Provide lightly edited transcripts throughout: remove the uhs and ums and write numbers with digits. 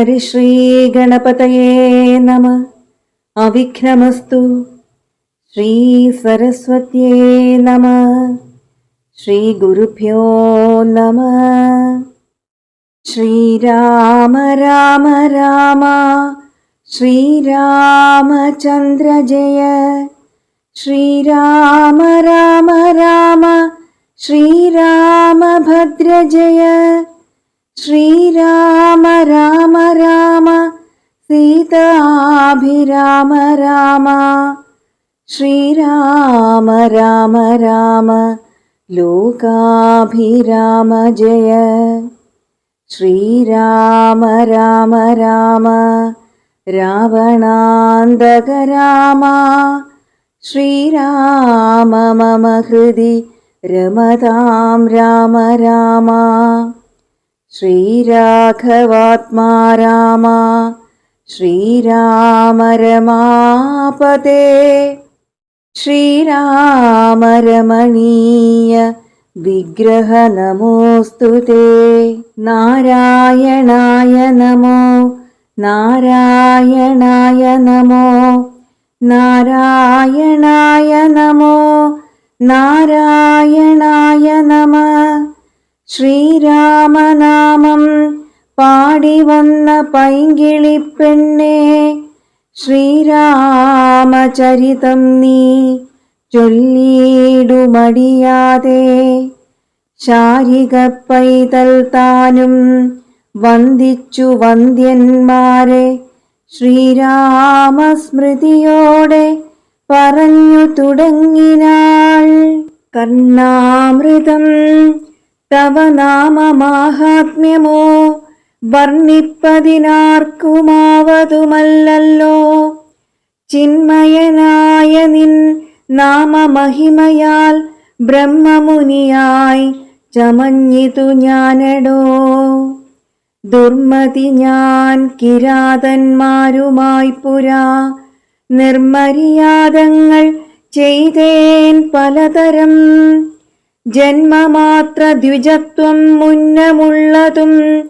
ഹരിശ്രീ ഗണപതയേ നമഃ. അവിഘ്നമസ്തു. ശ്രീ സരസ്വത്യേ നമഃ. ശ്രീ ഗുരുഭ്യോ നമഃ. ശ്രീരാമ രാമ രാമ ശ്രീരാമചന്ദ്ര ജയ. ശ്രീരാമ രാമ രാമ ശ്രീരാമഭദ്ര ജയ. ശ്രീരാമ രാമ രാമ സീതാഭിരാമ രാമ. ശ്രീരാമ രാമ രാമ ലോകാഭിരാമ ജയ. ശ്രീരാമ രാമ രാമ രാവണാന്തക രാമ. ശ്രീരാമ മമ ഹൃദി രമതാം രാമ രാമ. ശ്രീരാഘവാത്മാ രാമ ശ്രീരാമ രമാപതേ. ശ്രീരാമ രമണീയ വിഗ്രഹ നമോസ്തുതേ. നാരായണായ നമോ നാരായണായ നമോ നാരായണായ നമോ നാരായണായ നമഃ. ശ്രീരാമനാമം പാടി വന്ന പൈങ്കിളിപ്പെണ്ണേ, ശ്രീരാമചരിതം നീ ചൊല്ലിടുമടിയാതെ. ശാരിക പൈതൽ താനും വന്ദിച്ചു വന്ദ്യന്മാരെ, ശ്രീരാമസ്മൃതിയോടെ പറഞ്ഞു തുടങ്ങിനാൾ. കർണാമൃതം തവ നാമമാഹാത്മ്യമോ വർണ്ണിപ്പതിനാർക്കുമാവതുമല്ലല്ലോ. ചിന്മയനായ നിൻ നാമമഹിമയാൽ ബ്രഹ്മമുനിയായി ചമഞ്ഞിതു ഞാനെടോ. ദുർമതി ഞാൻ കിരാതന്മാരുമായി പുരാ നിർമര്യാദങ്ങൾ ചെയ്തേൻ പലതരം. ജന്മമാത്ര ദ്വിജത്വം മുന്നമുള്ളതും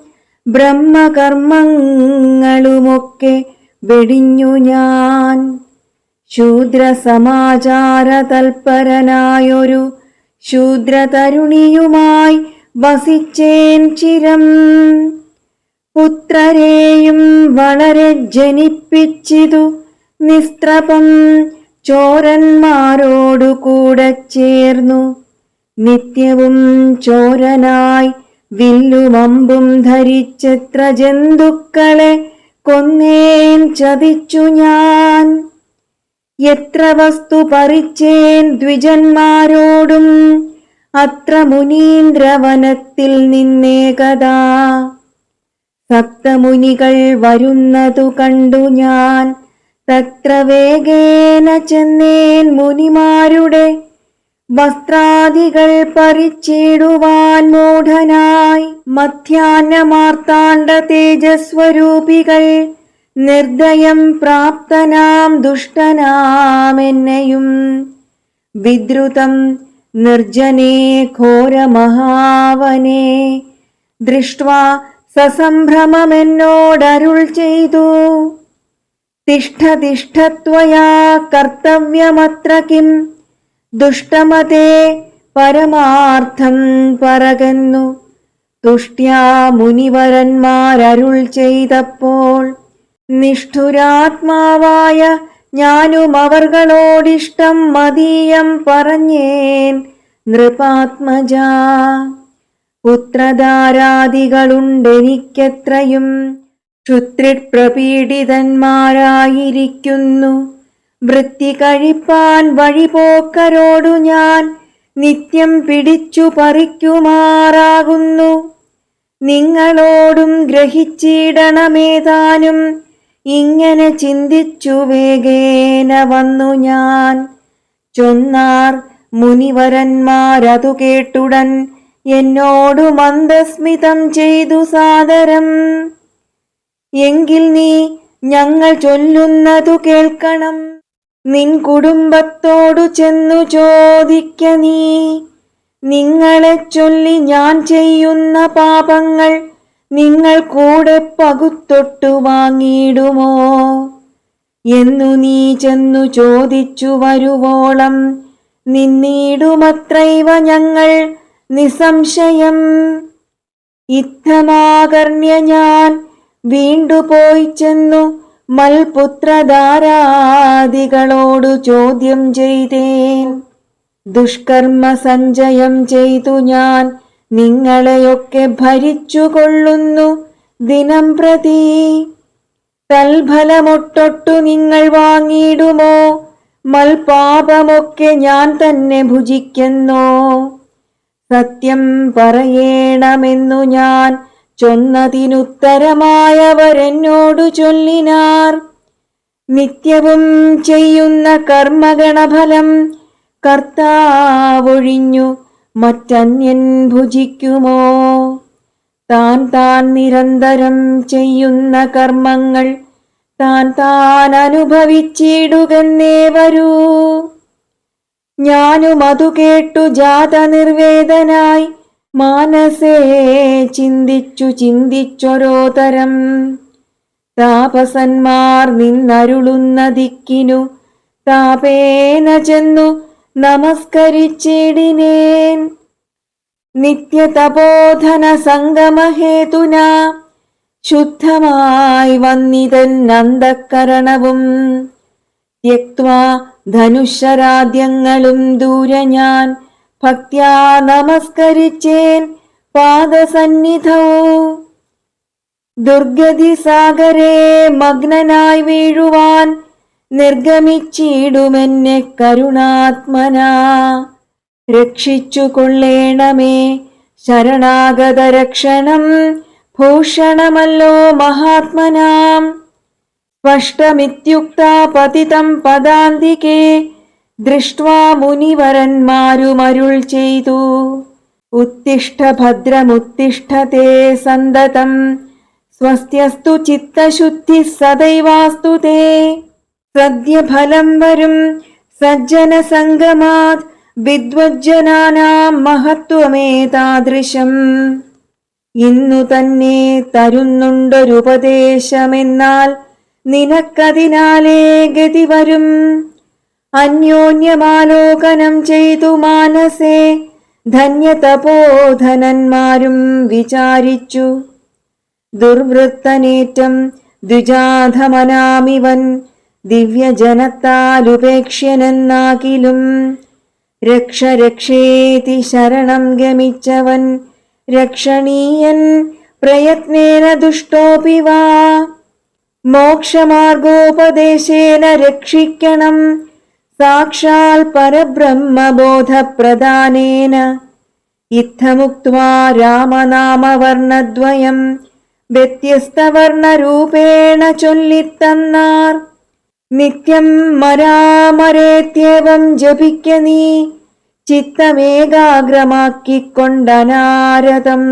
ബ്രഹ്മകർമ്മങ്ങളുമൊക്കെ വെടിഞ്ഞു ഞാൻ. ശൂദ്രസമാചാര തൽപരനായൊരു ശൂദ്രതരുണിയുമായി വസിച്ചേൻ ചിരം. പുത്രരെയും വളരെ ജനിപ്പിച്ചിതു നിസ്ത്രപം ചോരന്മാരോടു കൂടെ ചേർന്നു. നിത്യവും ചോരനായി വില്ലുമമ്പും ധരിച്ചെത്ര ജന്തുക്കളെ കൊന്നേൻ ചതിച്ചു ഞാൻ. എത്ര വസ്തു പറിച്ചേൻ ദ്വിജന്മാരോടും അത്ര മുനീന്ദ്രവനത്തിൽ നിന്നേകദാ. സപ്തമുനികൾ വരുന്നതു കണ്ടു ഞാൻ തത്ര വേഗേന ചെന്നേൻ മുനിമാരുടെ വസ്ത്രാദികൾ പറിച്ചിടുവാൻ മൂഢനായി. മധ്യാഹ്നമാർത്താണ്ഡ തേജസ്വരൂപികൾ നിർദ്ദയം പ്രാപ്തനാം ദുഷ്ടനാമെന്നെയും വിദ്രുതം നിർജനേ ഘോരമഹാവനേ ദൃഷ്ട്വാ സസംഭ്രമമെന്നോടരുൾ ചെയ്തു. തിഷ്ഠ തിഷ്ഠ ത്വയാ കർത്തവ്യമത്ര കിം. ദുഷ്ടമതേ പരമാർത്ഥം പറകന്നു തുഷ്ട്യാ മുനിവരന്മാരരുൾ ചെയ്തപ്പോൾ. നിഷ്ഠുരാത്മാവായ ഞാനും അവർകളോടിഷ്ടം മതീയം പറഞ്ഞേൻ നൃപാത്മജാ. പുത്രധാരാദികളുണ്ടെനിക്കെത്രയും ക്ഷുത്രിപ്രപീഡിതന്മാരായിരിക്കുന്നു. വൃത്തി കഴിപ്പാൻ വഴിപോക്കരോടു ഞാൻ നിത്യം പിടിച്ചു പറിക്കുമാറാകുന്നു. നിങ്ങളോടും ഗ്രഹിച്ചിടണമേതാനും ഇങ്ങനെ ചിന്തിച്ചു വേഗേന വന്നു ഞാൻ. ചൊന്നാർ മുനിവരന്മാരതു കേട്ടുടൻ എന്നോടു മന്ദസ്മിതം ചെയ്തു സാദരം. എങ്കിൽ നീ ഞങ്ങൾ ചൊല്ലുന്നതു കേൾക്കണം. നിൻ കുടുംബത്തോടു ചെന്നു ചോദിക്ക നീ. നിങ്ങളെ ചൊല്ലി ഞാൻ ചെയ്യുന്ന പാപങ്ങൾ നിങ്ങൾ കൂടെ പകുത്തൊട്ടു വാങ്ങിയിടുമോ എന്നു നീ ചെന്നു ചോദിച്ചു വരുവോളം നിന്നിടുമത്രൈവ ഞങ്ങൾ നിസംശയം. ഇത്തമാകർണ്യ ഞാൻ വീണ്ടുപോയി ചെന്നു മൽപുത്രധാരാദികളോടു ചോദ്യം ചെയ്തേൻ. ദുഷ്കർമ്മ സഞ്ചയം ചെയ്തു ഞാൻ നിങ്ങളെയൊക്കെ ഭരിച്ചു കൊള്ളുന്നു ദിനം പ്രതി. തൽഫലമൊട്ടൊട്ടു നിങ്ങൾ വാങ്ങിയിടുമോ മൽപാപമൊക്കെ ഞാൻ തന്നെ ഭുജിക്കുന്നോ. സത്യം പറയേണമെന്നു ഞാൻ ചൊന്നതിനുത്തരമായവരെന്നോടു ചൊല്ലിനാർ. നിത്യവും ചെയ്യുന്ന കർമ്മഗണഫലം കർത്താവൊഴിഞ്ഞു മറ്റന്യൻ ഭുജിക്കുമോ. താൻ താൻ നിരന്തരം ചെയ്യുന്ന കർമ്മങ്ങൾ താൻ താൻ അനുഭവിച്ചിടുകന്നേ വരൂ. ഞാനും അതു കേട്ടു ജാത നിർവേദനായി മാനസേ ചിന്തിച്ചോരോ തരം. താപസന്മാർ നിന്നരുളുന്ന ദിക്കിനു താപേന ചെന്നു നമസ്കരിച്ചിടിനേൻ. നിത്യതപോധന സംഗമഹേതുന ശുദ്ധമായി വന്നിതന്നന്തഃകരണവും ത്യക്ത്വാ ധനുഷരാദ്യങ്ങളും ദൂരെ ഞാൻ ഭക്ത്യാ നമസ്കരിച്ചേൻ പാദസന്നിധൗ. ദുർഗതി സാഗരേ മഗ്നനായി വീഴുവാൻ നിർഗമിച്ചിടുമെന്നെ കരുണാത്മനാ. രക്ഷിച്ചു കൊള്ളേണമേ ശരണാഗത രക്ഷണം ഭൂഷണമല്ലോ മഹാത്മനാം. സ്പഷ്ടമിത്യുക്ത പതിതം പദാന്തികേ ദൃഷ്ട്വാ മുനിവരന്മാരുമരുൾ ചെയ്തു. ഉത്തിഷ്ഠ ഭദ്രമുത്തിഷ്ഠതേ സന്തതം സ്വസ്ത്യസ്തു ചിത്തശുദ്ധി സദൈവാസ്തു തേ. സദ്യഫലം വരും സജ്ജന സംഗമാത് വിദ്വജ്ജനാനാം മഹത്വമേതാദൃശം. ഇന്നു തന്നെ തരുന്നുണ്ടൊരുപദേശമെന്നാൽ നിനക്കതിനാലേ ഗതി വരും. അന്യോന്യമാലോകനം ചെയ്തു മാനസേ ധന്യതപോധനന്മാരും വിചാരിച്ചു. ദുർവൃത്തനേറ്റം ദ്വിജാധമനാമിവൻ ദിവ്യജനത്താലുപേക്ഷ്യനെന്നാകിലും. രക്ഷ രക്ഷേതി ശരണം ഗമിച്ചവൻ രക്ഷണീയൻ പ്രയത്നേന ദുഷ്ടോപി വാ. മോക്ഷമാർഗോപദേശേന രക്ഷിക്കണം സാക്ഷാൽ പരബ്രഹ്മബോധപ്രദാനേന. ഇത്തമുക്ത്വാ രാമനാമവർണദ്വയം വ്യത്യസ്തവർണരൂപേണ ചൊല്ലിത്തന്നാർ. നിത്യം മരാമരേത്യവം ജപിക്ക നീ ചിത്തമേകാഗ്രമാക്കിക്കൊണ്ടനാരതം.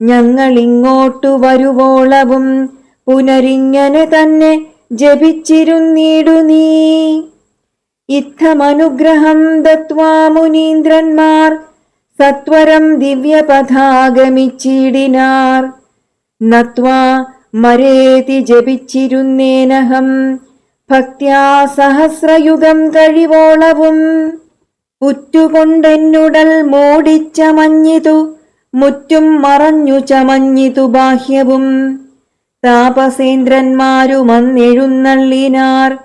ഞങ്ങളിങ്ങോട്ടു വരുവോളവും പുനരിങ്ങനെ തന്നെ ജപിച്ചിരുന്നിടു നീ. ഇത്തമനുഗ്രഹം ദത്വാ മുനീന്ദ്രന്മാർ സത്വരം ദിവ്യപഥാഗമിച്ചിടിനാർ. നത്വാ മരേതി ജപിച്ചിരുന്നേനഹം ഭക്ത്യാ സഹസ്രയുഗം കഴിവോളവും. പുറ്റുകൊണ്ടെന്നുടൽ മൂടിച്ചമഞ്ഞിതു മുറ്റും മറഞ്ഞു ചമഞ്ഞിതു ബാഹ്യവും. താപസേന്ദ്രന്മാരുമന്നെഴുന്നള്ളിനാർ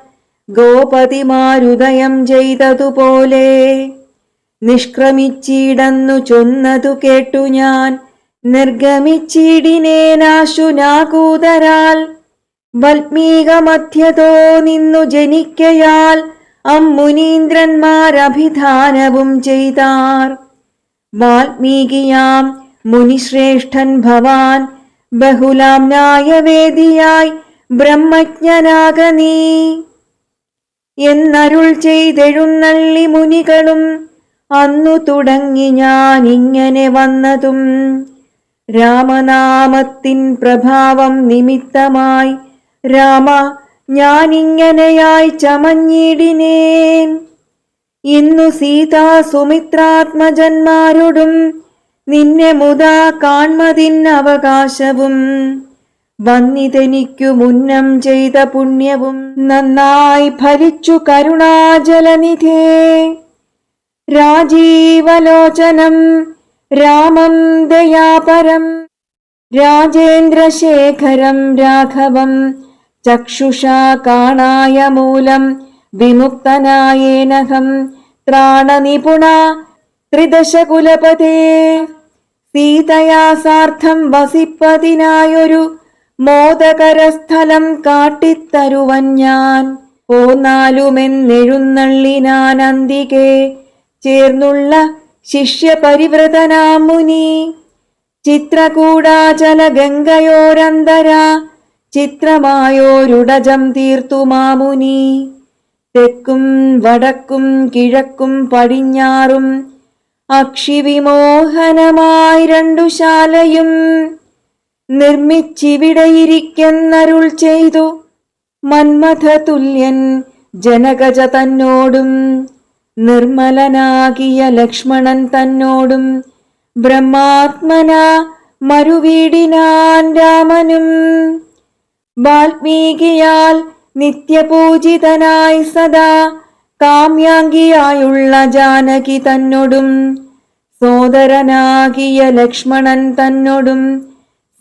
ഗോപതിമാരുദയം ചെയ്തതുപോലെ. നിഷ്ക്രമിച്ചിടന്നു ചൊന്നതു കേട്ടു ഞാൻ നിർഗമിച്ചിടിനേനാശുനാകൂതരാൽ. വൽമീകമധ്യതോ നിന്നു ജനിക്കയാൽ അമ്മുനീന്ദ്രന്മാരഭിധാനവും ചെയ്താർ. വാൽമീകിയാം മുനിശ്രേഷ്ഠൻ ഭവാൻ ബഹുലാം ന്യായവേദിയായി ബ്രഹ്മജ്ഞനാക നീ എന്നരുൾ ചെയ്തെഴുന്നള്ളി മുനികളും. അന്നു തുടങ്ങി ഞാൻ ഇങ്ങനെ വന്നതും രാമനാമത്തിൻ പ്രഭാവം നിമിത്തമായി. രാമ ഞാനിങ്ങനെയായി ചമഞ്ഞിടിനേൻ. ഇന്നു സീതാ സുമിത്രാത്മജന്മാരോടും നിന്നെ മുതാ കാൺമതിന്നവകാശവും വന്നിതെനിക്കു മുന്നം ചെയ്ത പുണ്യവും നന്നായി ഫലിച്ചു കരുണാജലനിധേ. രാജീവലോചനം രാമം ദയാപരം രാജേന്ദ്രശേഖരം രാഘവം ചക്ഷുഷാ കാണായ മൂലം വിമുക്തനായേനഹം ത്രാണനിപുണ ത്രിദശകുലപതേ. സീതയാ സാർത്ഥം വസിപ്പതിനായൊരു മോദകരസ്ഥലം കാട്ടിത്തരുവൻ ഞാൻ. പോന്നാലുമെന്നെഴുന്നള്ളിനാൻ അന്തികെ ചേർന്നുള്ള ശിഷ്യപരിവ്രതനാം മുനി. ചിത്രകൂടാചല ഗംഗയോരന്തര ചിത്രമായോരുടജം തീർത്തു മാമുനി. തെക്കും വടക്കും കിഴക്കും പടിഞ്ഞാറും അക്ഷിവിമോഹനമായി രണ്ടു ശാലയും നിർമ്മിച്ചിവിടെയിരിക്കെന്നരുൾ ചെയ്തു. മന്മഥ തുല്യൻ ജനകജ തന്നോടും നിർമ്മലനാകിയ ലക്ഷ്മണൻ തന്നോടും ബ്രഹ്മാത്മന മരുവീടിനാൻ രാമനും. വാൽമീകിയാൽ നിത്യപൂജിതനായി സദാ കാമ്യാംഗിയായുള്ള ജാനകി തന്നോടും സോദരനാകിയ ലക്ഷ്മണൻ തന്നോടും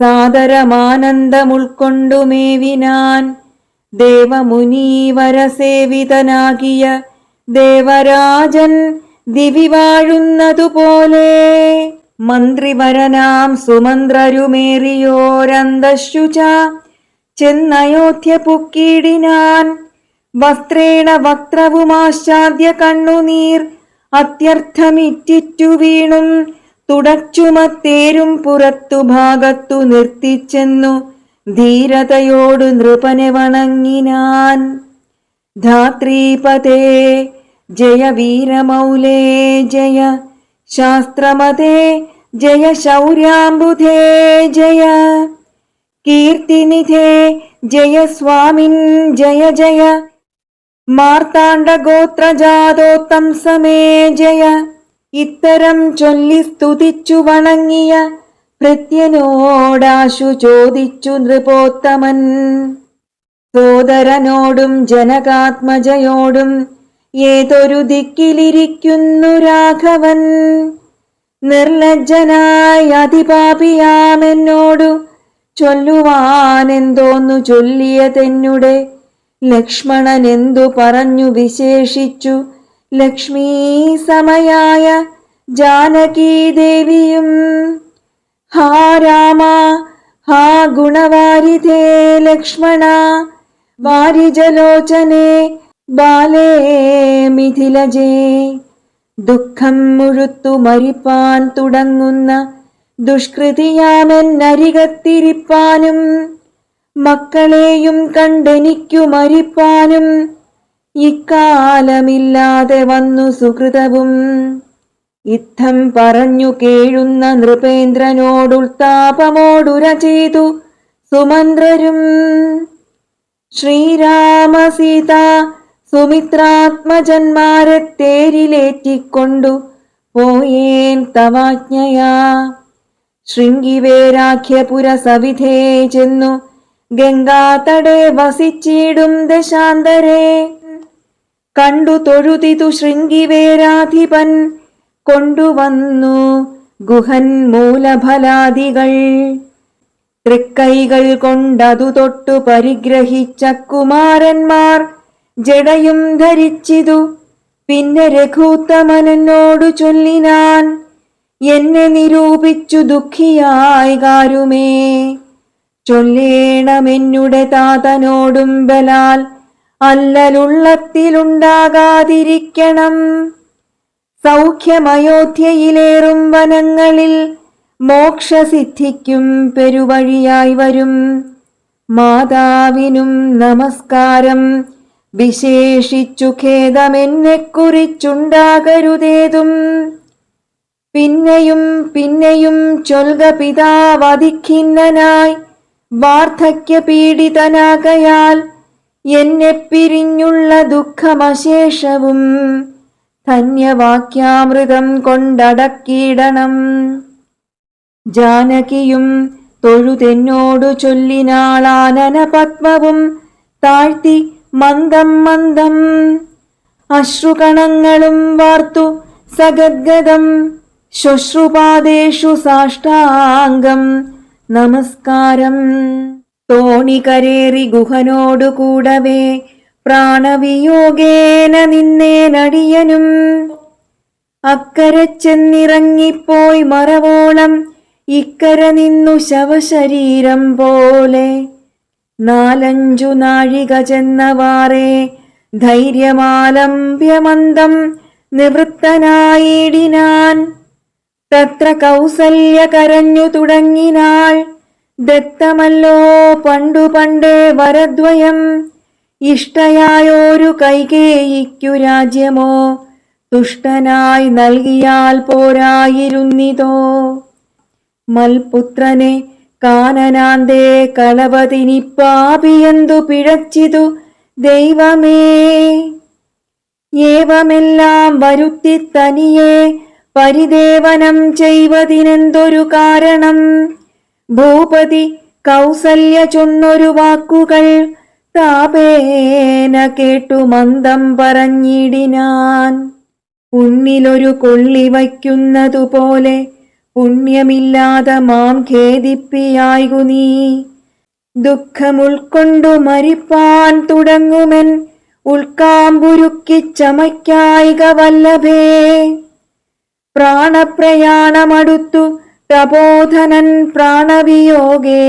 സാദരമാനന്ദമുൾക്കൊണ്ടുമേവിനാൻ. ദേവമുനീവരസേവിതനാകിയ ദേവരാജൻ ദിവി വാഴുന്നതുപോലെ മന്ത്രിവരനാം സുമന്ത്രരുമേറിയോരന്തശുച ചെന്നയോധ്യ പുക്കിടിനാൻ. വസ്ത്രേണ വക്ത്രവുമാശ്ചാദ്യ കണ്ണുനീർ അത്യർത്ഥമിറ്റിറ്റു വീണും തുടച്ചുമത്തേരും പുറത്തു ഭാഗത്തു നിർത്തിച്ചെന്നു ധീരതയോട് നൃപനെ വണങ്ങിനാൻ. ധാത്രീപതേ ജയ വീരമൗലേ ജയ ശാസ്ത്രമതേ ജയ ശൗര്യാംബുധേ ജയ കീർത്തിനിധേ ജയ സ്വാമിൻ ജയ ജയ മാർത്താണ്ഡഗോത്രജാതോത്തം സമേ ജയ. ഇത്തരം ചൊല്ലി സ്തുതിച്ചു വണങ്ങിയ ഭൃത്യനോടാശു ചോദിച്ചു നൃപോത്തമൻ. സോദരനോടും ജനകാത്മജയോടും ഏതൊരു ദിക്കിലിരിക്കുന്നു രാഘവൻ. നിർലജ്ജനായി അതിപാപിയാമെന്നോടു ചൊല്ലുവാനെന്തോന്നു ചൊല്ലിയതെന്നുടെ ലക്ഷ്മണൻ എന്തു പറഞ്ഞു വിശേഷിച്ചു ലക്ഷ്മീ സമയായ ജാനകീ ദേവിയും. ഹാ രാമ ഹാ ഗുണവാരിധേ ലക്ഷ്മണ വാരിജലോചനേ ബാലേ മിഥിലജേ. ദുഃഖം മുഴുത്തു മരിപ്പാൻ തുടങ്ങുന്ന ദുഷ്കൃതിയാമെന്നരികത്തിരിപ്പാനും മക്കളെയും കണ്ടെനിക്കു മരിപ്പാനും ഇക്കാലമില്ലാതെ വന്നു സുഹൃതവും. ഇത്തം പറഞ്ഞു കേഴുന്ന നൃപേന്ദ്രനോടുൾത്താപമോടുര ചെയ്തു സുമന്ത്രരും. ശ്രീരാമസീത സുമിത്രാത്മജന്മാരെ തേരിലേറ്റിക്കൊണ്ടു പോയേൻ തവാജ്ഞയാ. ശൃംഗിവേരാഖ്യപുര സവിധേ ചെന്നു ഗംഗാതടേ വസിച്ചിടും ദശാന്തരേ. കണ്ടു തൊഴുതിതു ശൃംഗിവേരാധിപൻ കൊണ്ടുവന്നു ഗുഹൻ മൂലഫലാദികൾ. തൃക്കൈകൾ കൊണ്ടതു തൊട്ടു പരിഗ്രഹിച്ച കുമാരന്മാർ ജടയും ധരിച്ചിതു. പിന്നെ രഘൂത്തമനോടു ചൊല്ലിനാൻ, എന്നെ നിരൂപിച്ചു ദുഃഖിയായി കാരുമേ. ചൊല്ലേണമെന്നുടെ താതനോടും ബലാൽ അല്ലലുള്ളത്തിലുണ്ടാകാതിരിക്കണം. സൗഖ്യമയോധ്യയിലേറും വനങ്ങളിൽ മോക്ഷസിദ്ധിക്കും പെരുവഴിയായി വരും. മാതാവിനും നമസ്കാരം വിശേഷിച്ചു ഖേദമെന്നെക്കുറിച്ചുണ്ടാകരുതേതും. പിന്നെയും പിന്നെയും ചൊൽക പിതാവധിഖിന്നനായി വാർദ്ധക്യപീഡിതനാകയാൽ എന്നെ പിരിഞ്ഞുള്ള ദുഃഖമശേഷവും ധന്യവാക്യാമൃതം കൊണ്ടടക്കിയിടണം. ജാനകിയും തൊഴുതെന്നോടു ചൊല്ലിനാളാനന പത്മവും താഴ്ത്തി മന്ദം മന്ദം. അശ്രുകണങ്ങളും വാർത്തു സഗദ്ഗദം ശ്വശ്രുപാദേഷു സാഷ്ടാംഗം നമസ്കാരം. തോണികരേറി ഗുഹനോടു കൂടവേ പ്രാണവിയോഗേന നിന്നേനടിയനും. അക്കരെ ചെന്നിറങ്ങിപ്പോയി മറവോളം ഇക്കര നിന്നു ശവശരീരം പോലെ. 4-5 നാഴിക ചെന്നവാറേ ധൈര്യമാലംബ്യമന്ദം നിവൃത്തനായിടിനാൻ. തത്ര കൗസല്യ കരഞ്ഞു തുടങ്ങിനാൾ, ദത്തമല്ലോ പണ്ടു പണ്ടേ വരദ്വയം. ഇഷ്ടയായോരു കൈകേയിക്കു രാജ്യമോ തുഷ്ടനായി നൽകിയാൽ പോരായിരുന്നിതോ. മൽപുത്രനെ കാനനാന്തേ കളവതിനിപ്പാപിയന്തു പിഴച്ചിതു ദൈവമേ. ഏവമെല്ലാം വരുത്തി തനിയെ പരിദേവനം ചെയ്വതിനെന്തൊരു കാരണം. ഭൂപതി കൗസല്യ ചൊന്നൊരു വാക്കുകൾ താപേന കേട്ടു മന്ദം പറഞ്ഞിടിനാൻ. ഉണ്ണിലൊരു കൊള്ളി വയ്ക്കുന്നതുപോലെ പുണ്യമില്ലാതെ മാം ഖേദിപ്പിയായികു നീ. ദുഃഖമുൾക്കൊണ്ടു മരിപ്പാൻ തുടങ്ങുമെൻ ഉൾക്കാമ്പുരുക്കി ചമയ്ക്കായിക വല്ലഭേ. പ്രാണപ്രയാണമടുത്തു തപോധനൻ പ്രാണവിയോഗേ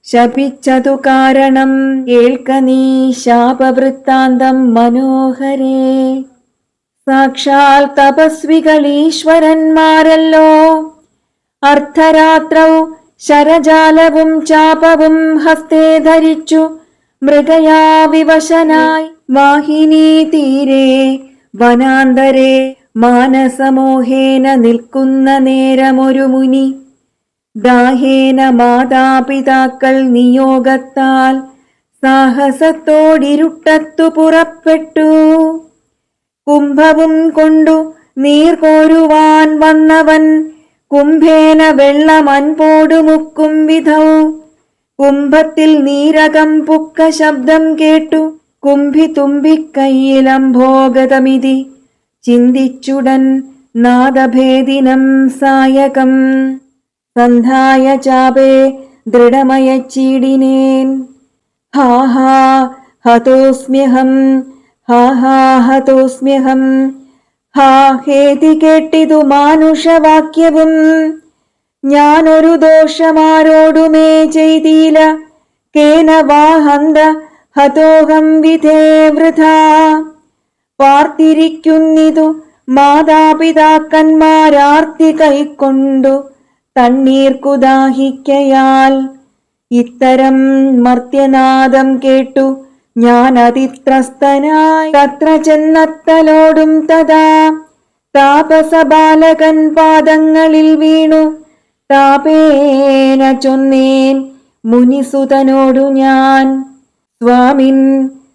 ശപിച്ചതു കാരണം. കേൾക്ക നീ ശാപവൃത്താന്തം മനോഹരേ. സാക്ഷാൽ തപസ്വികളീശ്വരന്മാരല്ലോ അർദ്ധരാത്രൗ ശരജാലവും ചാപവും ഹസ്തേ ധരിച്ചു മൃഗയാ വിവശനായി വാഹിനീ തീരെ വനാന്തരെ മാനസമോഹേന നിൽക്കുന്ന നേരമൊരു മുനി. ദാഹേന മാതാപിതാക്കൾ നിയോഗത്താൽ സാഹസത്തോടിരുട്ടത്തു പുറപ്പെട്ടു. കുംഭവും കൊണ്ടു നീർ കോരുവാൻ വന്നവൻ കുംഭേന വെള്ളമൻപോടു മുക്കും വിധൗ. കുംഭത്തിൽ നീരകം പുക്ക ശബ്ദം കേട്ടു കുംഭി തുമ്പിക്കൈയിലംഭോഗതമിതി ചിന്തിച്ചുടൻ നാദഭേദിനം സായകം. സന്ധായ ചാപേ ദൃഢമയച്ചീടിനേൻ. ഹാ ഹാ ഹതോസ്മ്യഹം, ഹാ ഹാ ഹതോസ്മ്യഹം. ഹാ ഹേതി കേട്ടിതു മാനുഷവാക്യവും. ഞാനൊരു ദോഷമാരോടുമേ ചെയ്തീല, കേന വാഹന്ത ഹതോഹം വിധേ വൃഥാ. പാർത്തിരിക്കുന്നിതു മാതാപിതാക്കന്മാരാർത്തി കൈക്കൊണ്ടു തണ്ണീർക്കു ദാഹിക്കയാൽ. ഇത്തരം മർത്യനാദം കേട്ടു ഞാൻ അതിത്രസ്തനായി തത്ര ചെന്നത്തലോടും തഥാ. താപസബാലകൻ പാദങ്ങളിൽ വീണു താപേന ചൊന്നേൻ മുനിസുതനോടു ഞാൻ. സ്വാമിൻ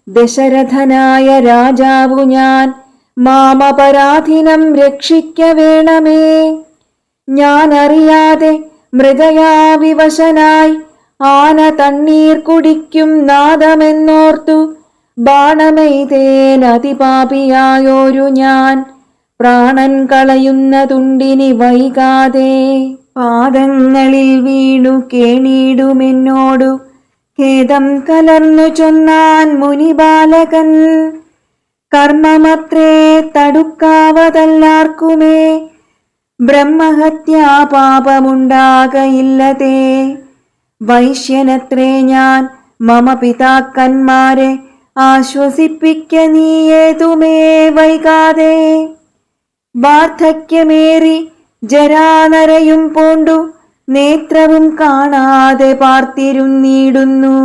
ദശരഥനായ രാജാവു ഞാൻ, മാമപരാധിനം രക്ഷിക്ക വേണമേ. ഞാൻ അറിയാതെ മൃഗയാ വിവശനായി ആന തണ്ണീർ കുടിക്കും നാദമെന്നോർത്തു ബാണമെയ്തേനതിപാപിയായോരു ഞാൻ. പ്രാണൻ കളയുന്നതുണ്ടിനി വൈകാതെ. പാദങ്ങളിൽ വീണു കേണിടുമെന്നോടു ഖേദം കലർന്നു ചൊന്നാൻ മുനിബാലകൻ. കർമ്മമത്രേ തടുക്കാവതല്ലാർക്കുമേ, ബ്രഹ്മഹത്യാ പാപമുണ്ടാകയില്ലതേ. വൈശ്യനത്രേ ഞാൻ മമ പിതാക്കന്മാരെ ആശ്വസിപ്പിക്ക നീയേതുമേ വൈകാതെ. വാർദ്ധക്യമേറി ജരാനരയും പൂണ്ടു നേത്രവും കാണാതെ പാർത്തിരുന്നിടുന്നു.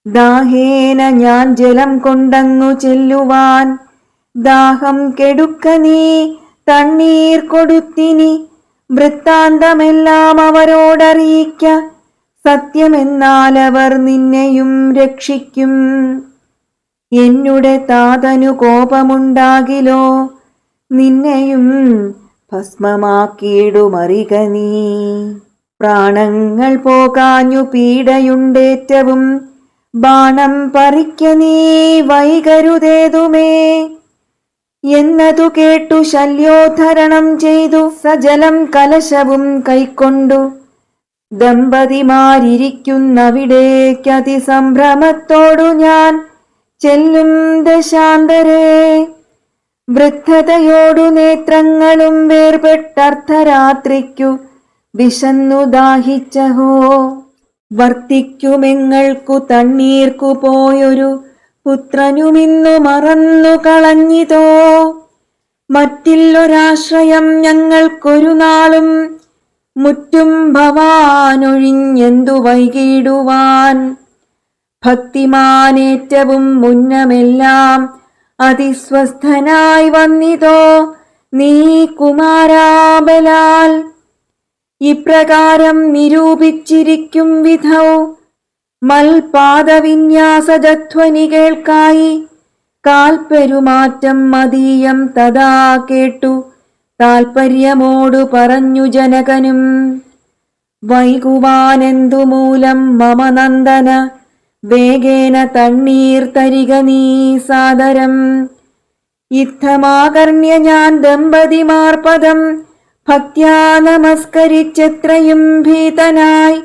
ദാഹേന ഞാൻ ജലം കൊണ്ടങ്ങു ചെല്ലുവാൻ. ദാഹം കെടുക്ക നീ തണ്ണീർ കൊടുത്തിനി. വൃത്താന്തമെല്ലാം അവരോടറിയിക്ക, സത്യമെന്നാൽ അവർ നിന്നെയും രക്ഷിക്കും. എന്നുടെ താതനു കോപമുണ്ടാകിലോ, നിന്നെയും ഭസ്മമാക്കിയിടുമറിക നീ. പ്രാണങ്ങൾ പോകാഞ്ഞു പീഡയുണ്ടേറ്റവും, ബാണം പറിക്ക നീ വൈകരുതേതുമേ. എന്നതു കേട്ടു ശല്യോദ്ധരണം ചെയ്തു, സജലം കലശവും കൈക്കൊണ്ടു ദമ്പതിമാരിയ്ക്കുന്നവിടേക്കതിസംഭ്രമത്തോടു ഞാൻ ചെല്ലും ദശാന്തരേ. വൃദ്ധതയോടു നേത്രങ്ങളും വേർപെട്ടർദ്ധരാത്രിക്കു വിശന്നു ദാഹിച്ചഹോ. വർത്തിക്കുമെങ്ങൾക്കു തണ്ണീർക്കു പോയൊരു പുത്രനുമിന്നു മറന്നു കളഞ്ഞിതോ. മറ്റില്ലൊരാശ്രയം ഞങ്ങൾക്കൊരു നാളും, മുറ്റും ഭവാനൊഴിഞ്ഞെന്തു വൈകിടുവാൻ. ഭക്തിമാനേറ്റവും മുന്നമെല്ലാം അതിസ്വസ്ഥനായി വന്നിതോ നീ കുമാരാബലാൽ. ഇപ്രകാരം നിരൂപിച്ചിരിക്കും വിധൗ മൽപാദവിന്യാസജധ്വനി കേൾക്കായി. കാൽപ്പെരുമാറ്റം മതീയം തഥാ കേട്ടു താൽപര്യമോടു പറഞ്ഞു ജനകനും. വൈകുവാനെന്തു മൂലം മമ നന്ദന, വേഗേന തണ്ണീർ തരിക നീ സാദരം. യുദ്ധമാകർണ്യ ഞാൻ ദമ്പതിമാർപദം ഭക്ത്യാ നമസ്കരിച്ചെത്രയും ഭീതനായി.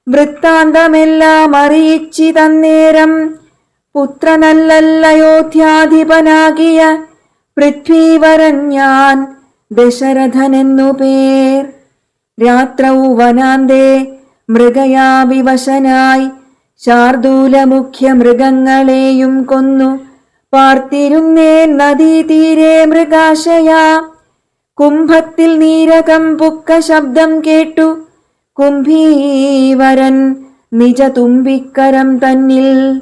വൃത്താന്തമെല്ലാം അറിയിച്ചിതന്നേരം, പുത്രനല്ലയോധ്യാധിപനാകിയ പൃഥ്വീവരൻ ഞാൻ ദശരഥനെന്നു പേർ. രാത്രൗ വനാന്തേ മൃഗയാ വിവശനായി ശാർദൂലമുഖ്യ മൃഗങ്ങളെയും കൊന്നു പാർത്തിരുന്നേൻ നദീതീരെ മൃഗാശയാ. കുംഭത്തിൽ നീരകം പുക്ക ശബ്ദം കേട്ടു കുംഭീവരൻ നിജ തുമ്പിക്കരം തന്നിൽ.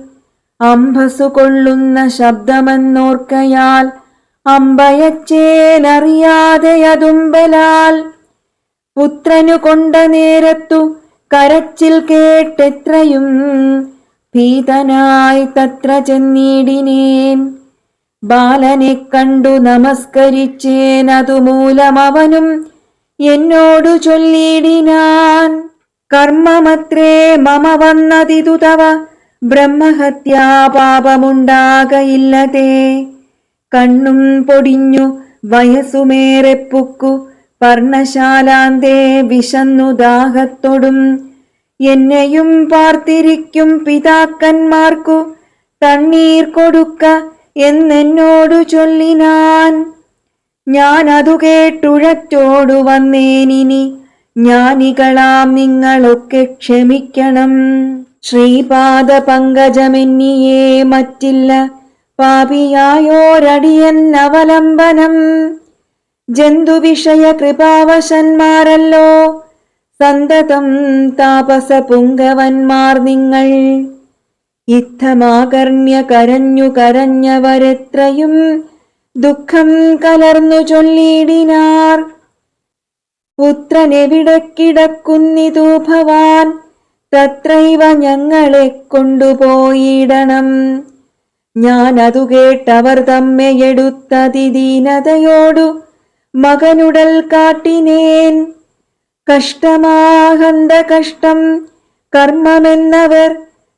അംഭസു കൊള്ളുന്ന ശബ്ദമെന്നോർക്കയാൽ അമ്പയച്ചേനറിയാതെയതുമ്പലാൽ. പുത്രനു കൊണ്ട നേരത്തു കരച്ചിൽ കേട്ടെത്രയും ഭീതനായി തത്ര ചെന്നിടിനേൻ. ബാലനെ കണ്ടു നമസ്കരിച്ചേനതു മൂലമവനും എന്നോടു ചൊല്ലിടിനാൻ. കർമ്മമത്രേ മമ വന്നതിതു തവ, ബ്രഹ്മഹത്യാ പാപമുണ്ടാകയില്ലതേ. കണ്ണും പൊടിഞ്ഞു വയസ്സുമേറെ പുക്കു പർണശാലാന്തേ വിശന്നു ദാഹത്തൊടും. എന്നെയും പാർത്തിരിക്കും പിതാക്കന്മാർക്കു തണ്ണീർ കൊടുക്ക എന്നെന്നോടു ചൊല്ലിനാൻ. ഞാൻ അതു കേട്ടുഴറ്റോടു വന്നേനിനി, ജ്ഞാനികളാം നിങ്ങളൊക്കെ ക്ഷമിക്കണം. ശ്രീപാദ പങ്കജമെന്നിയേ മറ്റില്ല, പാപിയായോരടിയൻ അവലംബനം. ജന്തുവിഷയ കൃപാവശന്മാരല്ലോ സന്തതം താപസ പുങ്കവന്മാർ നിങ്ങൾ. യുദ്ധമാകർണ്യ കരഞ്ഞു കരഞ്ഞവരെത്രയും ദുഃഖം കലർന്നു ചൊല്ലിടിനാർ. പുത്രനെവിടെ കിടക്കുന്നിതു ഭവാൻ, തത്രൈവ ഞങ്ങളെ കൊണ്ടുപോയിടണം. ഞാൻ അതു കേട്ടവർ തമ്മെയെടുത്തതിദീനതയോടു മകനുടൽ കാട്ടിനേൻ. കഷ്ടമാഹന്ത കഷ്ടം കർമ്മമെന്നവർ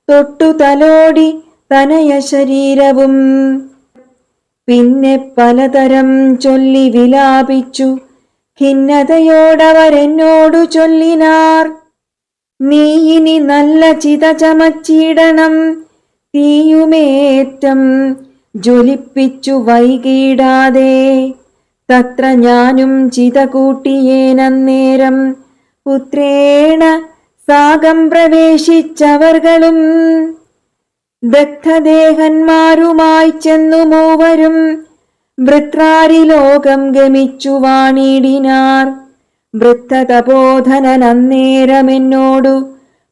തൊട്ടു തലോടി തനയ ശരീരവും. പിന്നെ പലതരം ചൊല്ലി വിലാപിച്ചു ഖിന്നതയോടവരെന്നോടു ചൊല്ലിനാർ. നീ ഇനി നല്ല ചിത ചമച്ചിടണം, തീയുമേറ്റം ജ്വലിപ്പിച്ചു വൈകിടാതെ. തത്ര ഞാനും ചിത കൂട്ടിയേനന്നേരം പുത്രേണ സാഗം പ്രവേശിച്ചവർകളും. ദഗ്ധദേഹന്മാരുമായി ചെന്നു മൂവരും വൃത്രാരിലോകം ഗമിച്ചു വാണിടിനാർ. വൃദ്ധതപോധനന്നേരമെന്നോടു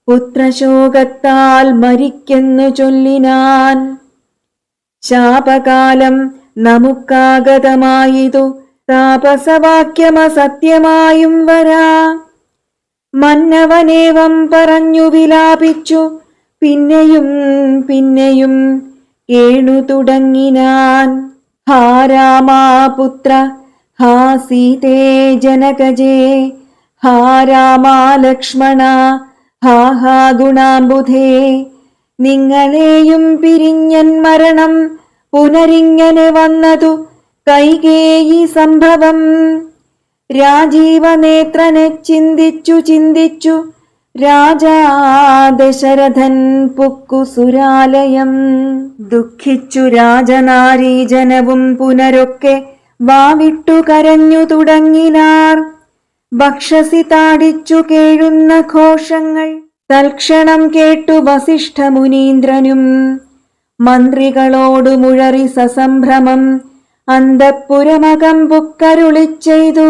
പുത്രശോകത്താൽ മരിക്കെന്നു ചൊല്ലിനാൻ. ശാപകാലം നമുക്കാഗതമായിതു താപസവാക്യമസത്യമായും വരാ. മന്നവനേവം പറഞ്ഞു വിലാപിച്ചു പിന്നെയും പിന്നെയും കേണു തുടങ്ങിനാൻ. ഹാ രാമാപുത്ര ഹാ സീതേ ജനകജേ, ഹാ രാമാ ലക്ഷ്മണ, ഹാ ഹാ ഗുണാംബുധേ. നിങ്ങളെയും പിരിഞ്ഞൻ മരണം പുനരിങ്ങനെ വന്നതു കൈകേയി സംഭവം. രാജീവനേത്രനെ ചിന്തിച്ചു ചിന്തിച്ചു രാജാ ദശരഥൻ പുക്കു സുരാലയം. ദുഃഖിച്ചു രാജനാരീജനവും പുനരൊക്കെ വാവിട്ടു കരഞ്ഞു തുടങ്ങിനാർ. ഭക്ഷസി താടിച്ചു കേഴുന്ന ഘോഷങ്ങൾ തൽക്ഷണം കേട്ടു വസിഷ്ഠ മുനീന്ദ്രനും മന്ത്രികളോടു മുഴറി സസംഭ്രമം അന്തഃപുരമകം പുക്കരുളി ചെയ്തു.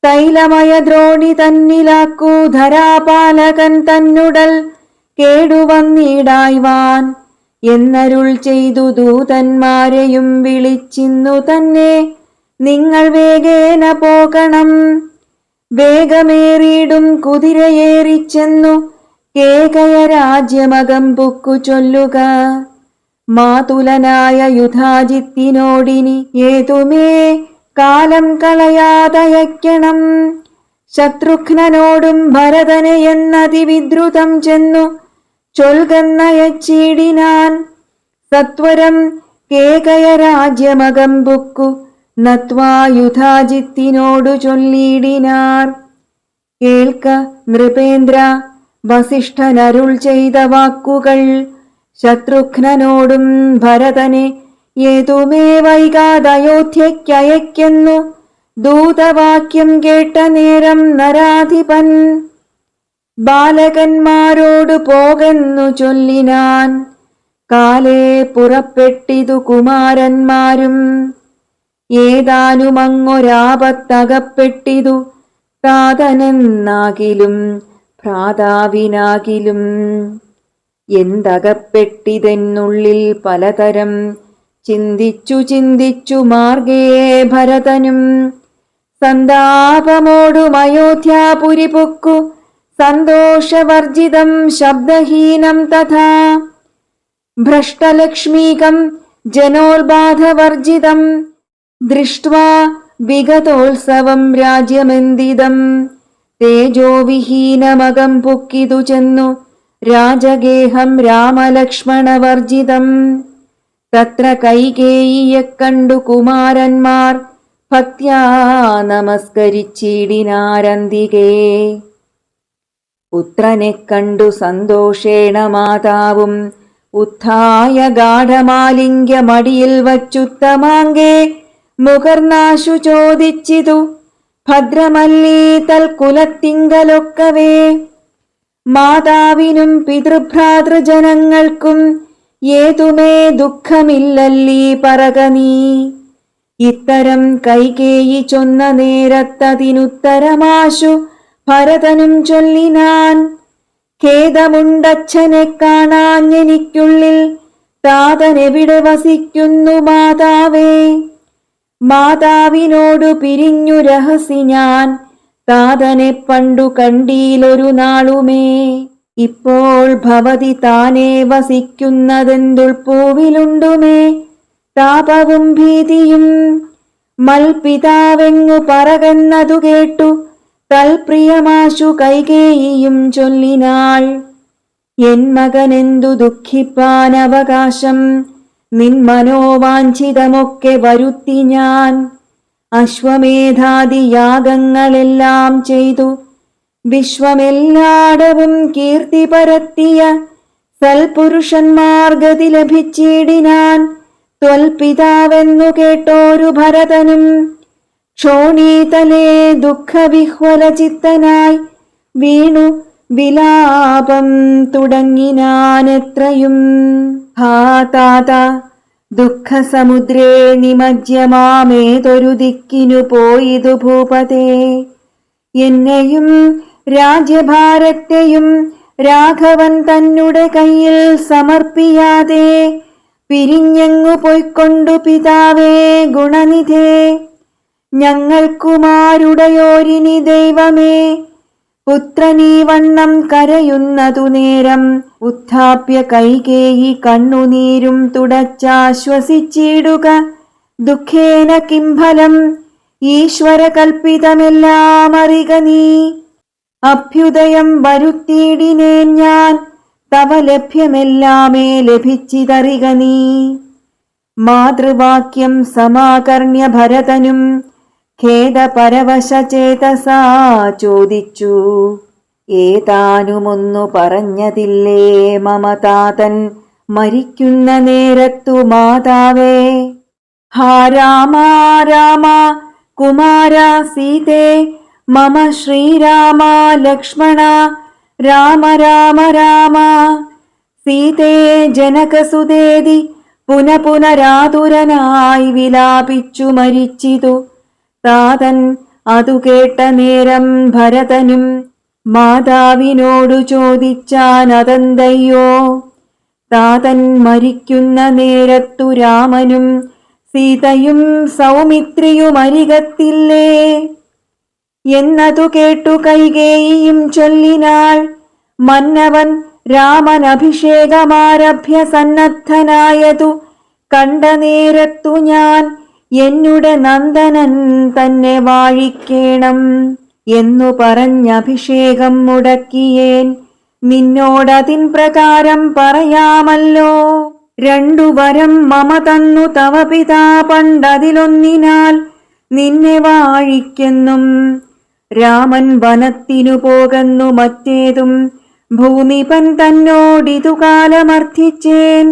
തൈലമയ ദ്രോണി തന്നിലാക്കൂ ധരാപാലകൻ തന്നുടൽ കേടുവന്നിടായ്വാൻ എന്നരുൾ ചെയ്തു. ദൂതന്മാരെയും വിളിച്ചിന്നു തന്നെ നിങ്ങൾ വേഗേന പോകണം. വേഗമേറിയിടും കുതിരയേറിച്ചെന്നു കേകയ രാജ്യമകം പുക്കു ചൊല്ലുക. മാതുലനായ യുധാജിത്തിനോടിനി ഏതുമേ കാലം കളയാതയക്കണം. ശത്രുഘ്നനോടും ഭരതനെ എന്നതിവിദ്രുതം ചെന്നു ചൊൽകന്നയച്ചിടിനാൻ. സത്വരം കേകയ രാജ്യമകം പുക്കു നത്വാ യുധാജിത്തിനോടു ചൊല്ലിയിടിനാർ. കേൾക്ക നൃപേന്ദ്ര, വസിഷ്ഠനരുൾ ചെയ്ത വാക്കുകൾ. ശത്രുഘ്നനോടും ഭരതനെ ഏതുമേ വൈകാതയോധ്യയ്ക്കയക്കുന്നു ദൂതവാക്യം കേട്ട നേരം നരാധിപൻ ബാലകന്മാരോടു പോകെന്നു ചൊല്ലിനാൻ. കാലേ പുറപ്പെട്ടിതു കുമാരന്മാരും ഏതാനുമങ്ങൊരാപത്തകപ്പെട്ടിതു താതനെന്നാകിലും ഭ്രാതാവിനാകിലും. എന്തകപ്പെട്ടിതെന്നുള്ളിൽ പലതരം ചിന്തിച്ചു ചിന്തിച്ചു മാർഗേ ഭരതനും സന്താപമോടും അയോധ്യാപുരി പൊക്കു സന്തോഷവർജിതം ശബ്ദഹീനം തഥാ. ഭ്രഷ്ടലക്ഷ്മീകം ജനോൽബാധവർജിതം ദൃഷ്ട്വാ വിഗതോത്സവം രാജ്യമെന്തിദം. തേജോവിഹീനമകം പുക്കിതു ചെന്നു രാജഗേഹം രാമലക്ഷ്മണവർജിതം. തത്ര കൈകേയിയെ കണ്ടു കുമാരന്മാർ ഭക്ത്യാ നമസ്കരിച്ചിടിനാരന്തികേ. പുത്രനെ കണ്ടു സന്തോഷേണ മാതാവും ഉത്ഥായ ഗാഠമാലിംഗ്യ മടിയിൽ വച്ചുത്തമാങ്കേ മുകർനാശു ചോദിച്ചിതു ഭദ്രമല്ലീ തൽക്കുലത്തിങ്കലൊക്കവേ. മാതാവിനും പിതൃഭ്രാതൃജനങ്ങൾക്കും ഏതുമേ ദുഃഖമില്ലല്ലീ പറക നീ. ഇത്തരം കൈകേയി ചൊന്ന നേരത്തതിനുത്തരമാശു ഭരതനും ചൊല്ലിനാൻ. ഖേദമുണ്ടച്ഛനെ കാണാഞ്ഞെനിക്കുള്ളിൽ താതനെവിടെ വസിക്കുന്നു മാതാവേ. മാതാവിനോടു പിരിഞ്ഞു രഹസി ഞാൻ താതനെ പണ്ടു കണ്ടീലൊരു നാളുമേ. ഇപ്പോൾ ഭവതി താനേ വസിക്കുന്നതെന്തുൾപ്പൂവിലുണ്ടുമേ താപവും ഭീതിയും. മൽപിതാവെങ്ങു പറകന്നതു കേട്ടു തൽപ്രിയമാശു കൈകേയിയും ചൊല്ലിനാൾ. എൻ മകനെന്തു ദുഃഖിപ്പാനവകാശം, നിൻ മനോവാഞ്ചിതമൊക്കെ വരുത്തി ഞാൻ. അശ്വമേധാദി യാഗങ്ങളെല്ലാം ചെയ്തു വിശ്വമെല്ലാടവും കീർത്തി പരത്തിയ സൽപുരുഷന്മാർഗതി ലഭിച്ചിടിനാൻ. ത്വൽപിതാവെന്നു കേട്ടോരു ഭരതനും ക്ഷോണീതലേ ദുഃഖവിഹ്വലചിത്തനായി വീണു വിലാപം തുടങ്ങിനാനെത്രയും. ഹാ താത, ദുഃഖസമുദ്രേ നിമജ്യമാമേതൊരു ദിക്കിനു പോയിതു ഭൂപതേ. എന്നെയും രാജ്യഭാരത്തെയും രാഘവൻ തന്നുടെ കയ്യിൽ സമർപ്പിയാതെ പിരിഞ്ഞെങ്ങു പൊയ്ക്കൊണ്ടു പിതാവേ ഗുണനിധേ. ഞങ്ങൾക്കുമാരുടയോരിനി ദൈവമേ, പുത്രനീ വണ്ണം കരയുന്നതു നേരം ഉത്ഥാപ്യ കൈകേയി കണ്ണുനീരും തുടച്ചാശ്വസിച്ചിടുക. ദുഃഖേന കിംഫലം ഈശ്വര കൽപ്പിതമെല്ലാം അറിക നീ. അഭ്യുദയം വരുത്തിയിടിനേൻ ഞാൻ, തവ ലഭ്യമെല്ലാമേ ലഭിച്ചിതറിക നീ. മാതൃവാക്യം സമാകർണ്യ ഭരതനും ഖേദപരവശചേതസാ ചോദിച്ചു. ഏതാനുമൊന്നു പറഞ്ഞതില്ലേ മമതാതൻ മരിക്കുന്ന നേരത്തു മാതാവേ. ഹാ രാമ രാമ കുമാര സീതേ മമ ശ്രീരാമ ലക്ഷ്മണ രാമ രാമ രാമ. സീതേ ജനകസുതേതി പുനരാതുരനായി വിലാപിച്ചു മരിച്ചിതു. താതൻ അതു കേട്ട നേരം ഭരതനും മാതാവിനോടു ചോദിച്ചാൻ അതെന്തയ്യോ. താതൻ മരിക്കുന്ന നേരത്തു രാമനും സീതയും സൗമിത്രിയുമരികത്തില്ലേ എന്നതു കേട്ടു കൈകേയിയും ചൊല്ലിനാൾ. മന്നവൻ രാമൻ അഭിഷേകമാരഭ്യ സന്നദ്ധനായതു കണ്ട നേരത്തു ഞാൻ എന്നുടെ നന്ദനൻ തന്നെ വാഴിക്കേണം എന്നു പറഞ്ഞഭിഷേകം മുടക്കിയേൻ. നിന്നോടതിൻ പ്രകാരം പറയാമല്ലോ. 2 വരം മമ തന്നു തവ പിതാ പണ്ടതിലൊന്നിനാൽ നിന്നെ വാഴിക്കെന്നും. രാമൻ വനത്തിനു പോകുന്നു മറ്റേതും ഭൂമിപൻ തന്നോടിതു കാലമർത്ഥിച്ചേൻ.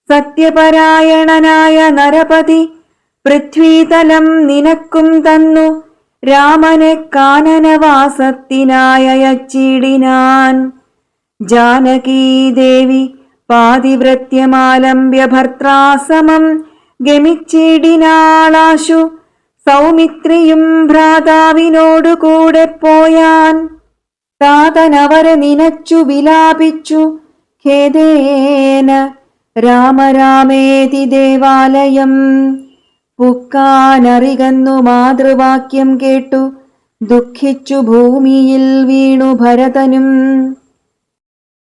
സത്യപരായണനായ നരപതി പൃഥ്വീതലം നിനക്കും തന്നു രാമനെ കാനനവാസത്തിനായച്ചിടിനാൻ. ജാനകീദേവി പാതിവ്രത്യമാലംബ്യ ഭർത്താസമം ഗമിച്ചിടിനാളാശു. സൗമിത്രിയും ഭ്രാതാവിനോടു കൂടെ പോയാൻ. താതനവരെ നിനച്ചു വിലാപിച്ചു ഖേദേന രാമരാമേതി ദേവാലയം. പുക്കാനറികന്നു മാതൃവാക്യം കേട്ടു ദുഃഖിച്ചു ഭൂമിയിൽ വീണു ഭരതനും.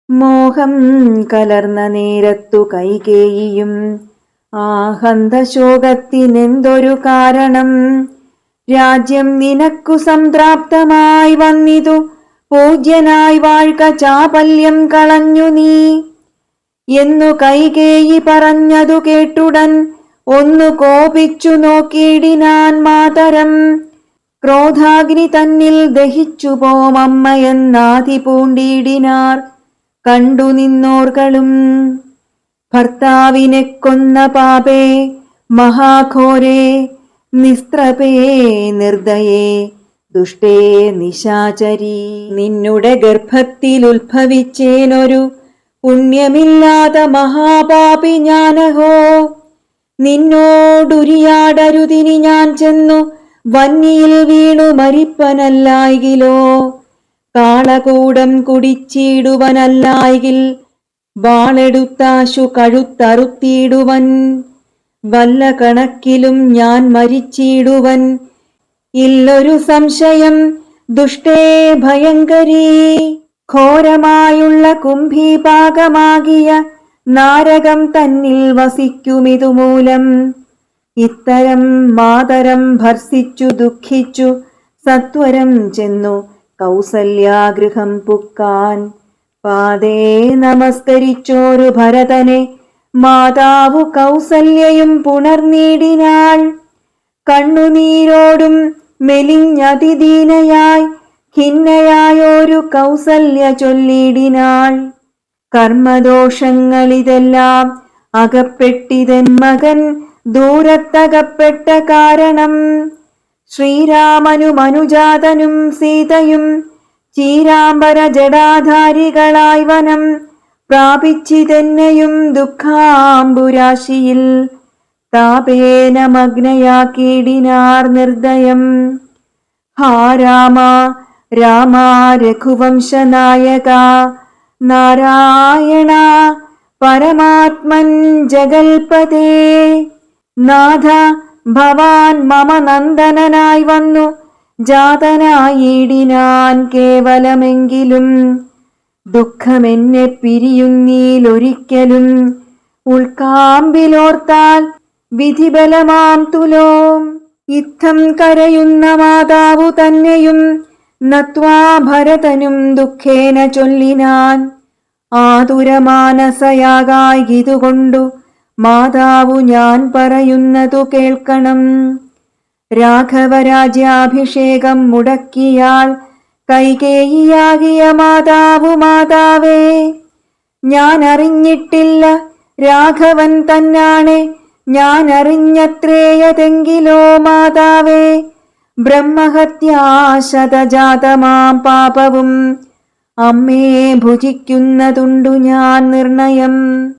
മോഹം കലർന്ന നേരത്തു കൈകേയിയും ആഹന്തശോകത്തിനെന്തൊരു കാരണം. രാജ്യം നിനക്കു സംപ്രാപ്തമായി വന്നിതു, പൂജ്യനായി വാഴ്ക ചാപല്യം കളഞ്ഞു നീ എന്നു കൈകേയി പറഞ്ഞതു കേട്ടുടൻ ഒന്നു കോപിച്ചു നോക്കിയിടിനാൻ മാതരം. ക്രോധാഗ്നി തന്നിൽ ദഹിച്ചു പോമമ്മയെന്നാധി പൂണ്ടിയിടിനാർ കണ്ടു നിന്നോർകളും. ഭർത്താവിനെ കൊന്ന പാപേ മഹാഘോരേ നിസ്ത്രപേ നിർദയേ ദുഷ്ടേ നിശാചരി. നിന്നുടെ ഗർഭത്തിൽ ഉത്ഭവിച്ചേനൊരു പുണ്യമില്ലാത്ത മഹാപാപി ഞാനഹോ. നിന്നോടുരിയാടരുതിനി ഞാൻ ചെന്നു വന്നിയിൽ വീണു മരിപ്പനല്ലായികിലോ. കാളകൂടം കുടിച്ചിടുവനല്ലായികിൽ വാളെടുത്താശു കഴുത്തറുത്തിയിടുവൻ. വല്ല കണക്കിലും ഞാൻ മരിച്ചിടുവൻ ഇല്ലൊരു സംശയം ദുഷ്ടേ ഭയങ്കരീ. ഘോരമായുള്ള കുംഭീപാകമാകിയ നാരകം തന്നിൽ വസിക്കുമിതുമൂലം. ഇത്തരം മാതരം ഭർസിച്ചു ദുഃഖിച്ചു സത്വരം ചെന്നു കൗസല്യാഗൃഹം പുക്കാൻ. പാദേ നമസ്കരിച്ചോരു ഭരതനെ മാതാവു കൗസല്യയും പുണർനീടിനാൾ. കണ്ണുനീരോടും മെലിഞ്ഞതിദീനയായി ഖിന്നയായോരു കൗസല്യ ചൊല്ലിടിനാൾ. കർമ്മദോഷങ്ങളിതെല്ലാം അകപ്പെട്ടിതൻ മകൻ ദൂരത്തകപ്പെട്ട കാരണം. ശ്രീരാമനും അനുജാതനും സീതയും ചീരാംബര ജടാധാരികളായി വനം പ്രാപിച്ചിതെന്നെയും ദുഃഖാംബുരാശിയിൽ താപേന മഗ്നയാക്കിയിടിനാർ നിർദ്ദയം. ഹാ രാമ രാമ രഘുവംശനായക നാരായണ പരമാത്മൻ ജഗൽപതേ. നാഥ ഭവാൻ മമ നന്ദനനായി വന്നു ജാതനായിടിനാൻ കേവലമെങ്കിലും. ദുഃഖമെന്നെ പിരിയുന്നീലൊരിക്കലും ഉൾക്കാമ്പിലോർത്താൽ വിധിബലമാം തുലോം. ഇത്തം കരയുന്ന മാതാവു തന്നെയും നത്വാ ഭരതനും ദുഃഖേന ചൊല്ലിനാൻ. ആതുരമാനസയാകായിതുകൊണ്ടു മാതാവു ഞാൻ പറയുന്നതു കേൾക്കണം. രാഘവരാജ്യാഭിഷേകം മുടക്കിയാൽ കൈകേയിയാകിയ മാതാവു മാതാവേ, ഞാൻ അറിഞ്ഞിട്ടില്ല രാഘവൻ തന്നാണെ, ഞാൻ അറിഞ്ഞത്രേയതെങ്കിലോ മാതാവേ, ബ്രഹ്മഹത്യാശതജാതമാം പാപവും അമ്മേ ഭുജിക്കുന്നതുണ്ടു ഞാൻ നിർണയം.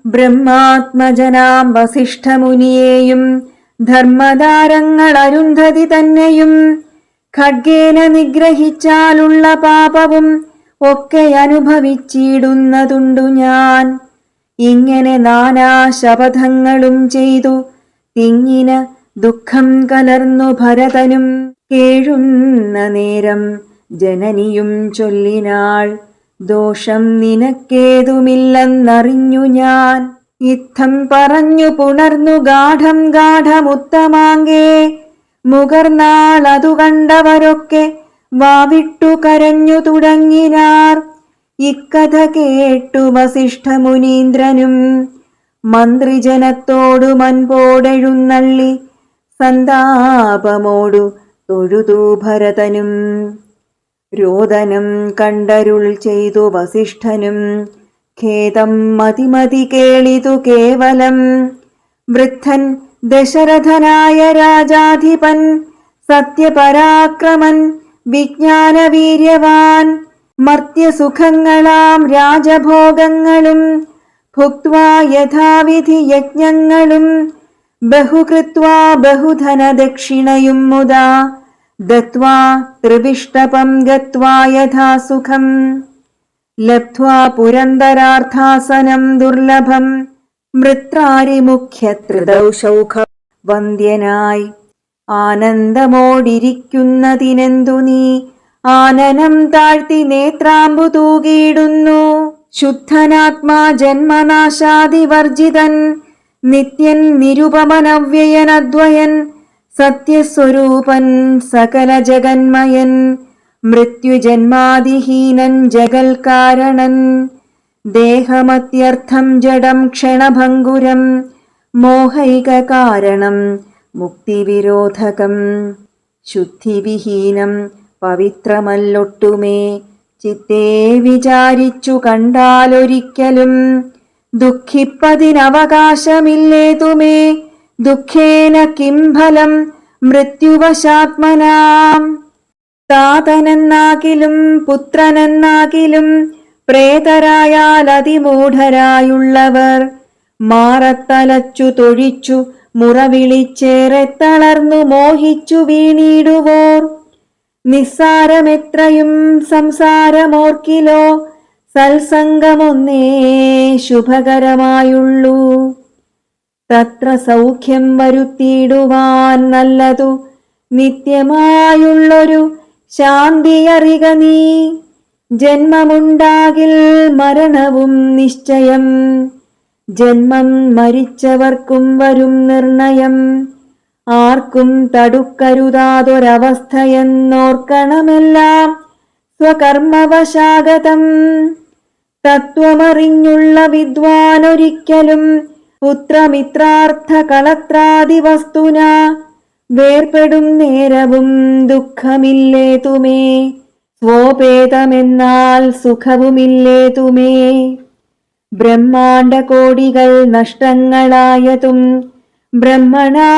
ബ്രഹ്മാത്മജനാം വസിഷ്ഠമുനിയെയും ധർമ്മധാരങ്ങൾ അരുന്ധതി തന്നെയും ഖഡ്ഗേന നിഗ്രഹിച്ചാലുള്ള പാപവും ഒക്കെ അനുഭവിച്ചിടുന്നതുണ്ടു ഞാൻ. ഇങ്ങനെ നാനാ ശപഥങ്ങളും ചെയ്തു തിങ്ങിന ദുഃഖം കലർന്നു ഭരതനും. കേഴുന്ന നേരം ജനനിയും ചൊല്ലിനാൾ, ദോഷം നിനക്കേതുമില്ലെന്നറിഞ്ഞു ഞാൻ. ഇത്തം പറഞ്ഞു പുണർന്നു ഗാഠം ഗാഠമുത്തമാങ്കേ. മുകർന്നാൾ അതു കണ്ടവരൊക്കെ വാവിട്ടു കരഞ്ഞു തുടങ്ങിനാർ. ഇക്കഥ കേട്ടു വസിഷ്ഠമുനീന്ദ്രനും മന്ത്രിജനത്തോടു മൻപോടെഴുന്നള്ളി സന്താപമോടു തൊഴുതു ഭരതനും. രോദനം കണ്ടരുൾ ചെയ്തു വസിഷ്ഠനും, ഖേദം മതിമതി കേളിതു കേവലം. വൃദ്ധൻ ദശരഥനായ രാജാധിപൻ സത്യപരാക്രമൻ വിജ്ഞാനവീര്യവാൻ, മർത്യസുഖങ്ങളാം രാജഭോഗങ്ങളും ഭുക്വാ യഥാവിധി യജ്ഞങ്ങളും ബഹുകൃത്വാ ബഹുധന ദക്ഷിണയും മുദാ ദത്വാ ത്രിവിഷ്ടപം ഗത്വാ യഥാസുഖം ലബ്ധ്വാ പുരന്ദരാർത്ഥാസനം ദുർലഭം. മൃത്രാരിമുഖ്യത്രിദൗഷൗഖ വന്ദ്യനായി ആനന്ദമോടിരിക്കുന്നതിനെന്തു നീ ആനനം താഴ്ത്തി നേത്രാമ്പു തൂകിയിടുന്നു. ശുദ്ധനാത്മാ ജന്മനാശാദിവർജിതൻ നിത്യൻ നിരുപമനവ്യയനദ്വയൻ സത്യസ്വരൂപൻ സകല ജഗന്മയൻ മൃത്യുജന്മാദിഹീനൻ ജഗൽകാരണൻ. ദേഹമത്യർത്ഥം ജഡം ക്ഷണഭംഗുരം മോഹൈക കാരണം മുക്തിവിരോധകം. ശുദ്ധിവിഹീനം പവിത്രമല്ലൊട്ടുമേ ചിത്തേ വിചാരിച്ചു കണ്ടാലൊരിക്കലും ദുഃഖിപ്പതിനവകാശമില്ലേതുമേ. ദുഃഖേന കിം ഫലം മൃത്യുവശാത്മനാം. താതനെന്നാകിലും പുത്രനെന്നാകിലും പ്രേതരായാൽ അതിമൂഢരായുള്ളവർ മാറത്തലച്ചു തൊഴിച്ചു മുറവിളിച്ചേറെ തളർന്നു മോഹിച്ചു വീണിടുവോർ. നിസ്സാരമെത്രയും സംസാരമോർക്കിലോ, സത്സംഗമൊന്നേ ശുഭകരമായുള്ളൂ. തത്ര സൗഖ്യം വരുത്തിയിടുവാൻ നല്ലതു നിത്യമായുള്ളൊരു ശാന്തിയറിക നീ. ജന്മമുണ്ടാകിൽ മരണവും നിശ്ചയം, ജന്മം മരിച്ചവർക്കും വരും നിർണയം. ആർക്കും തടുക്കരുതാതൊരവസ്ഥയെന്നോർക്കണമെല്ലാം സ്വകർമ്മവശാഗതം. തത്വമറിഞ്ഞുള്ള വിദ്വാനൊരിക്കലും പുത്രമിത്രാർത്ഥ കളത്രാദി വസ്തുന വേർപെടും നേരവും ദുഃഖമില്ലേതുമേ. സ്വോപേതമെന്നാൽ സുഖവുമില്ലേതുമേ. ബ്രഹ്മാണ്ഡ കോടികൾ നഷ്ടങ്ങളായതും ബ്രഹ്മണാ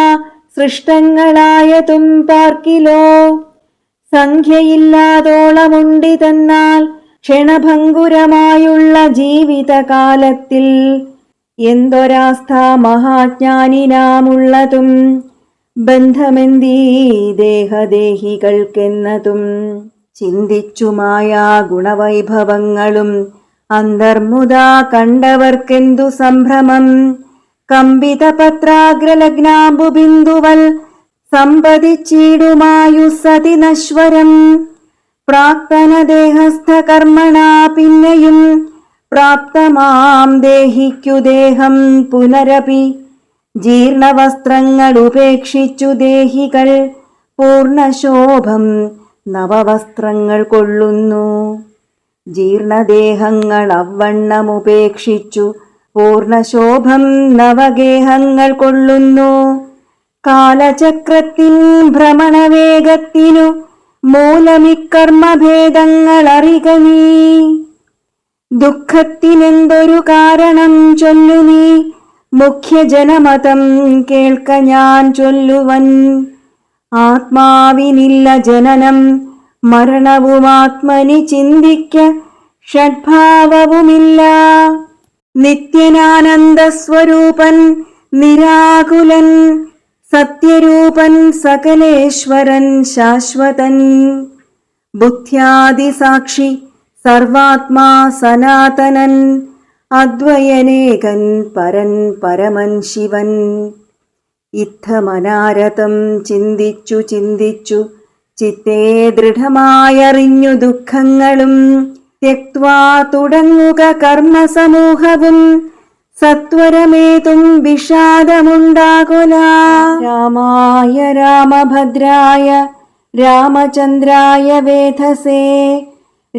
സൃഷ്ടങ്ങളായതും പാർക്കിലോ. സംഖ്യയില്ലാതോളമുണ്ടിതെന്നാൽ ക്ഷണഭംഗുരമായുള്ള ജീവിതകാലത്തിൽ എന്തൊരാസ്ഥ മഹാജ്ഞാനിനാമുള്ളതും ബന്ധമെന്തീ ദേഹദേഹികൾക്കെന്നതും. ചിന്തിച്ചുമായ ഗുണവൈഭവങ്ങളും അന്തർമുദാ കണ്ടവർക്കെന്തു സംഭ്രമം. കമ്പിതപത്രാഗ്രലഗ്നാംബുബിന്ദുവൽ സമ്പതിച്ചിടുമായുസ്സതി നശ്വരം. പ്രാക്തനദേഹസ്ഥ കർമ്മണാ പിന്നെയും പ്രാപ്തമാം ദേഹിക്കു ദേഹം പുനരപി. ജീർണവസ്ത്രങ്ങൾ ഉപേക്ഷിച്ചു ദേഹികൾ പൂർണ്ണശോഭം നവവസ്ത്രങ്ങൾ കൊള്ളുന്നു. ജീർണദേഹങ്ങൾ അവണ്ണമുപേക്ഷിച്ചു പൂർണ്ണശോഭം നവഗേഹങ്ങൾ കൊള്ളുന്നു. കാലചക്രത്തിൻ ഭ്രമണവേഗത്തിനു മൂലമിക്കർമ്മഭേദങ്ങൾ അറിക നീ. ദുഃഖത്തിനെന്തൊരു കാരണം ചൊല്ലു നീ, മുഖ്യജനമതം കേൾക്ക ഞാൻ ചൊല്ലുവൻ. ആത്മാവിനില്ല ജനനം മരണവുമാത്മനി ചിന്തിക്ക ഷഡ്ഭാവവുമില്ല. നിത്യനാനന്ദസ്വരൂപൻ നിരാകുലൻ സത്യരൂപൻ സകലേശ്വരൻ ശാശ്വതൻ. ബുദ്ധ്യാദിസാക്ഷി സർവാത്മാ സനാതനൻ അദ്വയനേകൻ പരൻ പരമൻ ശിവൻ. ഇത്തമനാരതം ചിന്തിച്ചു ചിന്തിച്ചു ചിത്തേ ദൃഢമായറിഞ്ഞു ദുഃഖങ്ങളും ത്യക്വാ തുടങ്ങുക കർമ്മസമൂഹവും സത്വരമേതും വിഷാദമുണ്ടാകുല. രാമായ രാമഭദ്രായ രാമചന്ദ്രായ വേധസേ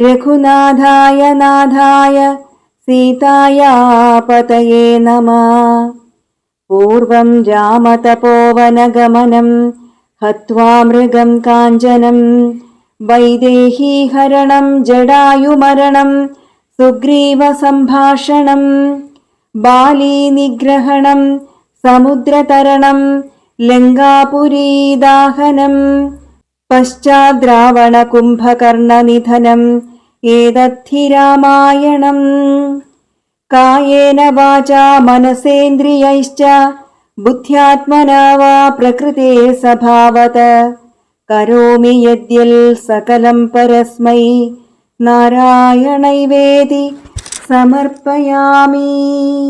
രഘുനാഥായ നാഥായ സീതായാ പതയേ നമഃ. പൂർവം രാമതപോവനഗമനം ഹത്വാ മൃഗം കാഞ്ചനം വൈദേഹീഹരണം ജടായുമരണം സുഗ്രീവസംഭാഷണം ബാലീനിഗ്രഹണം സമുദ്രതരണം ലങ്കാപുരീദാഹനം പശ്ചാദ്രാവണകുംഭകർണനിധനം ഏതദ്ധി രാമായണം. കായേന വാചാ മനസേന്ദ്രിയൈശ്ച ബുദ്ധ്യാത്മനാ വാ പ്രകൃതേ സ്വഭാവത കരോമി യദ്യൽ സകലം പരസ്മൈ നാരായണൈവേതി സമർപ്പയാമി.